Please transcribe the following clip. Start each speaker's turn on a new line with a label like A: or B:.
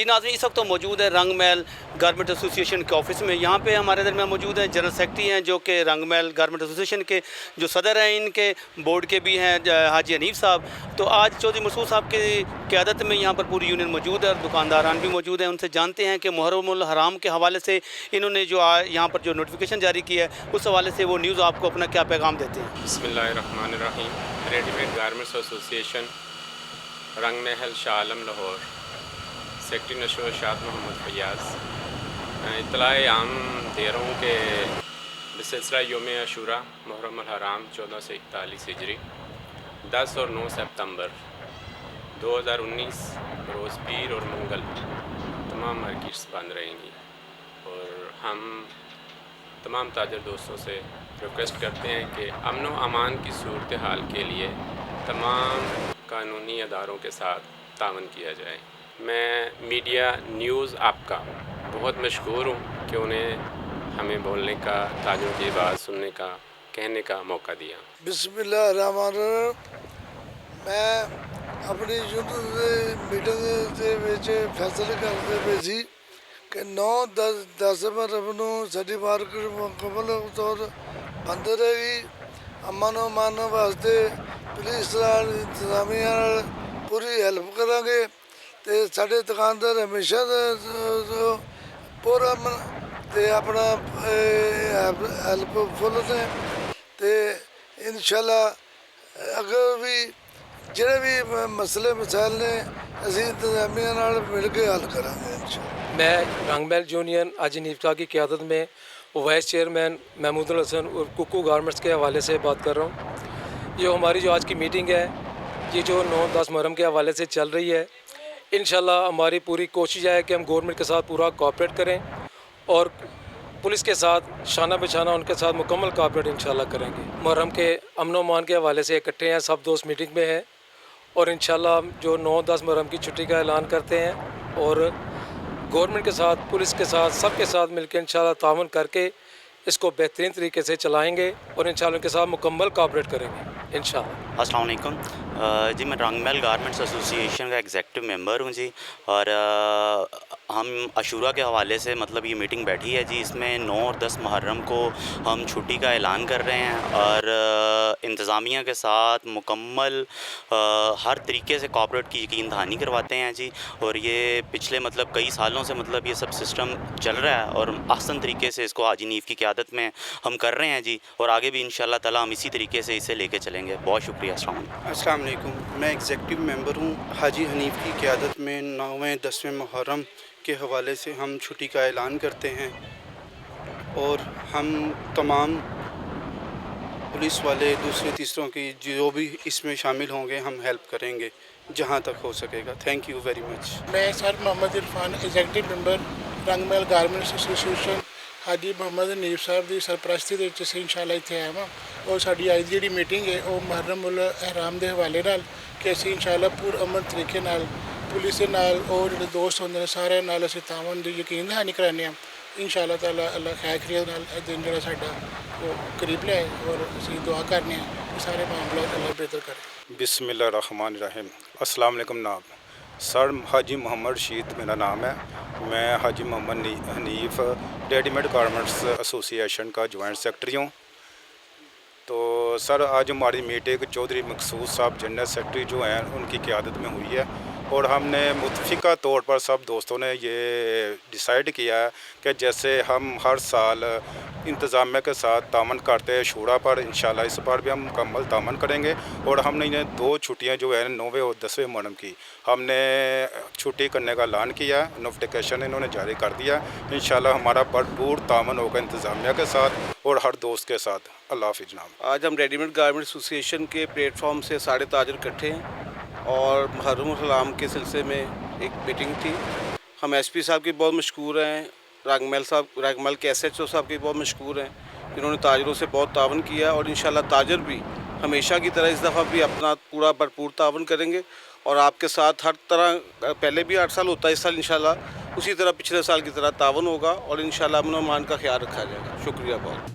A: नाज़रीन, इस वक्त तो मौजूद है रंग महल गारमेंट एसोसिएशन के ऑफिस में। यहाँ पे हमारे दरमियान मौजूद हैं जनरल सेक्रेटरी हैं जो कि रंग महल गारमेंट एसोसिएशन के जो सदर हैं, इनके बोर्ड के भी हैं हाजी हनीफ साहब। तो आज चौधरी मसूद साहब की क़यादत में यहाँ पर पूरी यूनियन मौजूद है और दुकानदारान भी मौजूद हैं। उनसे जानते हैं कि मुहर्रमुल हराम के हवाले से इन्होंने जो यहाँ पर जो नोटिफिकेशन जारी किया है उस हवाले से वो न्यूज़ आपको अपना क्या पैगाम देते हैं।
B: बिस्मिल्लाहिर्रहमानिर्रहीम। रेडीमेड गारमेंट्स एसोसिएशन रंग महल शाह आलम लाहौर, सेक्रेटरी नशो शाद मोहम्मद फैयाज़। इत्तलाए आम दे रहा हूँ कि बसिलसिला योम आशूरा मुहर्रमुल हराम 1441 हिजरी 10 और 9 सितंबर 2019 रोज़ पीर और मंगल तमाम मार्केट्स बंद रहेंगी और हम तमाम ताजर दोस्तों से रिक्वेस्ट करते हैं कि अमन व अमान की सूरत हाल के लिए तमाम कानूनी अदारों के साथ तावन किया जाए। मैं मीडिया न्यूज़ आपका बहुत मशहूर हूँ कि उन्हें हमें बोलने का, ताजरों की बात सुनने का, कहने का मौका दिया।
C: बिस्मिल्लाहिर्रहमानिर्रहीम। मैं अपनी मीटिंग के फैसले करते पे सी कि 9-10 मुहर्रम ਨੂੰ ਸਾਡੀ ਮਾਰਕੀਟ ਮੁਕੰਮਲ ਤੌਰ ਬੰਦ ਰਹੇਗੀ। ਅਮਨ ਅਮਾਨ ਵਾਸਤੇ ਪੁਲਿਸ ਨਾਲ ਇੰਤਜ਼ਾਮੀਆਂ ਨਾਲ ਪੂਰੀ ਹੈਲਪ ਕਰਾਂਗੇ ਤੇ ਸਾਡੇ ਦੁਕਾਨਦਾਰ ਹਮੇਸ਼ਾ ਪੂਰਾ ਤੇ ਆਪਣਾ ਹੈਲਪਫੁਲ ਨੇ ਤੇ ਇਨਸ਼ਾਅੱਲਾ ਅਗਰ ਵੀ ਜਿਹੜੇ ਵੀ ਮਸਲੇ ਮਸਾਇਲ ਨੇ ਅਸੀਂ ਇੰਤਜ਼ਾਮੀਆਂ ਨਾਲ ਮਿਲ ਕੇ ਹੱਲ ਕਰਾਂਗੇ ਇਨਸ਼ਾਅੱਲਾ।
D: मैं रंग महल यूनियन हाजी हनीफ साहब की क़यादत में वाइस चेयरमैन महमूदुल हसन और कुकू गारमेंट्स के हवाले से बात कर रहा हूँ। ये हमारी जो आज की मीटिंग है ये जो 9-10 मुहर्रम के हवाले से चल रही है, इंशाल्लाह हमारी पूरी कोशिश है कि हम गवर्नमेंट के साथ पूरा कोऑपरेट करें और पुलिस के साथ शाना बशाना उनके साथ मुकम्मल कोऑपरेट इंशाल्लाह करेंगे। मुहर्रम के अमन व अमान के हवाले से इकट्ठे हैं, सब दोस्त मीटिंग में हैं और इंशाल्लाह हम जो 9-10 मुहर्रम की छुट्टी का ऐलान करते हैं और गवर्नमेंट के साथ, पुलिस के साथ, सबके साथ मिलकर इंशाल्लाह तावन करके इसको बेहतरीन तरीके से चलाएंगे और इंशाल्लाह उनके साथ मुकम्मल कोऑपरेट करेंगे इंशाल्लाह।
E: अस्सलाम वालेकुम जी, मैं रंग महल गारमेंट्स एसोसिएशन का एग्जेक्टिव मेंबर हूँ जी और हम अशूरा के हवाले से मतलब ये मीटिंग बैठी है जी। इसमें 9 और 10 मुहर्रम को हम छुट्टी का ऐलान कर रहे हैं और इंतज़ामिया के साथ मुकम्मल हर तरीके से कोऑपरेट की यकीन दहानी करवाते हैं जी। और ये पिछले मतलब कई सालों से मतलब ये सब सिस्टम चल रहा है और ahsan तरीके से इसको हाजी हनीफ की क़यादत में हम कर रहे हैं जी और आगे भी इंशाअल्लाह ताला हम इसी तरीके से इसे लेके चलेंगे। बहुत शुक्रिया।
F: अस्सलाम वालेकुम। मैं एग्जेक्टिव मेंबर हूँ हाजी हनीफ की क़यादत में 9वें-10वें मुहर्रम के हवाले से हम छुट्टी का ऐलान करते हैं और हम तमाम पुलिस वाले दूसरे तीसरों की जो भी इसमें शामिल होंगे हम हेल्प करेंगे जहाँ तक हो सकेगा। Thank you very much.
G: मैं sir Mohammad Irfan executive member Rang Mahal garments association Haji Mohammad Hanif Sahab की सरपरस्ती ਦੇ ਵਿੱਚ इंशाअल्लाह ਇੱਥੇ ਆਇਆ ਹਾਂ और ਸਾਡੀ ਅੱਜ ਦੀ ਜਿਹੜੀ ਮੀਟਿੰਗ ਹੈ ਉਹ ਮੁਹर्रमुल हराम ਦੇ ਹਵਾਲੇ ਨਾਲ ਕਿ ਅਸੀਂ इंशाअल्लाह ਪੂਰ ਅਮਨ ਤਰੀਕੇ ਨਾਲ पुलिस के नाल और जो दोस्त होंगे ने सारे नाल असीं तावन दी यकीन दहानी कराने इंशाअल्लाह ताला अल्लाह खैर खैरियत नाल दिन जो साडा वो करीब ले और असीं दुआ करने कि सारे मामला अल्लाह बेहतर करे।
H: बिस्मिल्लाहिर्रहमानिर्रहीम। अस्सलाम वालेकुम। नाम सर हाजी मोहम्मद रशीद मेरा नाम है। मैं Haji Mohammad Hanif readymade garments association का जॉइंट सेक्रेटरी हूँ। तो सर आज हमारी मीटिंग चौधरी मकसूद साहब जनरल सेक्रेटरी जो हैं उनकी क़यादत में हुई है और हमने मुतफ़िका तौर पर सब दोस्तों ने ये डिसाइड किया है कि जैसे हम हर साल इंतज़ामिया के साथ तावन करते हैं शूरा पर, इंशाल्लाह इस बार भी हम मुकम्मल तावन करेंगे और हमने इन्हें 2 छुट्टियां जो है 9वें और 10वें मुहर्रम की हमने छुट्टी करने का ऐलान किया है। नोटिफिकेशन इन्होंने जारी कर दिया। इंशाल्लाह हमारा भरपूर तावन होगा इंतज़ामिया के साथ और हर दोस्त के साथ। अल्लाह हाफ़िज़। नाम
I: आज हम रेडीमेड गारमेंट एसोसिएशन के प्लेटफॉर्म से सारे ताजर इकट्ठे हैं और मुहर्रमुल हराम के सिलसिले में एक मीटिंग थी। हम एसपी साहब की बहुत मशहूर हैं, रंग महल के SHO साहब की बहुत मशहूर हैं, जिन्होंने ताजरों से बहुत तावन किया और इंशाल्लाह ताजर भी हमेशा की तरह इस दफ़ा भी अपना पूरा भरपूर तावन करेंगे और आपके साथ हर तरह, पहले भी 8 साल होता है, इस साल इंशाल्लाह उसी तरह पिछले साल की तरह तावन होगा और इंशाल्लाह अमन व अमान का ख्याल रखा जाएगा। शुक्रिया बहुत।